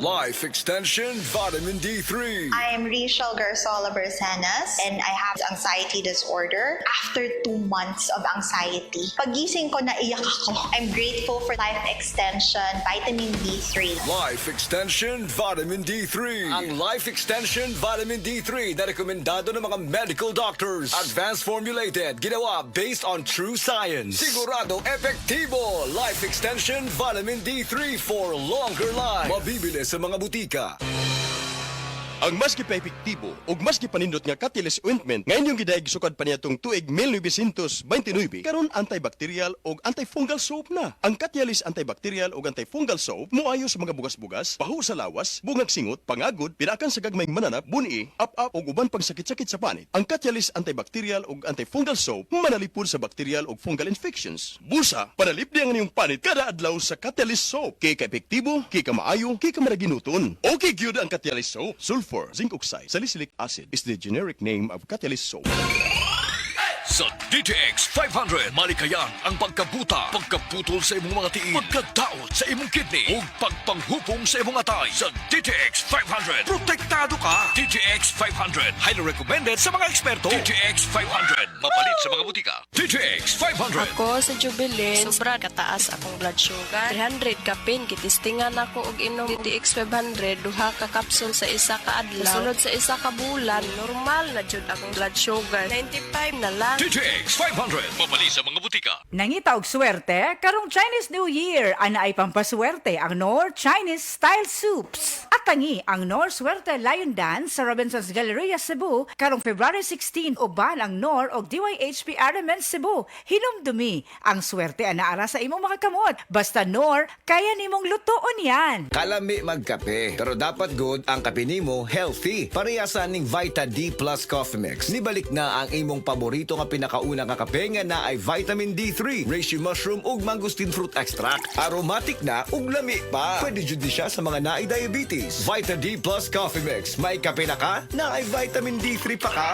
Life Extension Vitamin D3. I'm Rachel Garzola Bersanas and I have anxiety disorder. After 2 months of anxiety, pagising ko naiyak ako. I'm grateful for Life Extension Vitamin D3. Life Extension Vitamin D3. Ang Life Extension Vitamin D3 na rekomendado ng mga medical doctors. Advanced formulated, ginawa based on true science. Sigurado epektibo. Life Extension Vitamin D3 for longer life. Mabibili sa mga butika. Ang maski pa epektibo ug maski panindot nga Catalyst ointment ngayon yung gidaig sukad pa niya tong tuig 1929 karon antibacterial ug antifungal soap na. Ang Catalyst antibacterial ug antifungal soap moayo sa mga bugas-bugas, pahu sa lawas, bungag singot, pangagod, pinakan sa gagmayng mananap, buni, up-up ug uban pang sakit-sakit sa panit. Ang Catalyst antibacterial ug antifungal soap manalipod sa bacterial ug fungal infections. Busa, panalip niya ang inyong panit kada adlaw sa Catalyst soap. Kay ka epektibo, kay ka maayo, kay ka maraginuton. Okay gyud ang Catalyst soap. Sulfur, zinc oxide, salicylic acid is the generic name of Catalyst soap. Sa DTX 500, malikayan ang pagkabuta, pagkaputol sa imong mga tiil, pagkadaot sa imong kidney, ug pagpanghupong sa imong atay. Sa DTX 500, protektado ka. DTX 500, highly recommended sa mga eksperto. DTX 500, mapalit sa mga butika. DTX 500. Ako sa Jubilin, sobra kataas akong blood sugar. 300 kapin, kitistingan ako og inom DTX 500, duha ka kapsul sa isa ka adlaw. Sunod sa isa ka bulan, normal na jud akong blood sugar. 95 na lang. DTX 500, mapalit sa mga butika. Nangita og swerte, karong Chinese New Year, ana ay pampaswerte ang Knorr Chinese Style Soups. At tangi ang Knorr Swerte Lion Dance sa Robinson's Galleria, Cebu, karong February 16, uban ang Knorr og DYHP Armament Cebu. Hinumdumi ang swerte anaara sa imong mga kamot. Basta Knorr, kaya nimong lutoon yan. Kalami magkape, pero dapat good ang kape nimo healthy. Parehasan ning Vita D Plus Coffee Mix. Nibalik na ang imong paborito nga pinakauna nga kape nga na ay vitamin D3, reishi mushroom ug mangosteen fruit extract. Aromatic na ug lami pa. Pwede jud ni siya sa mga naay diabetes. Vita D Plus Coffee Mix. May kape na ka, na ay vitamin D3 pa ka.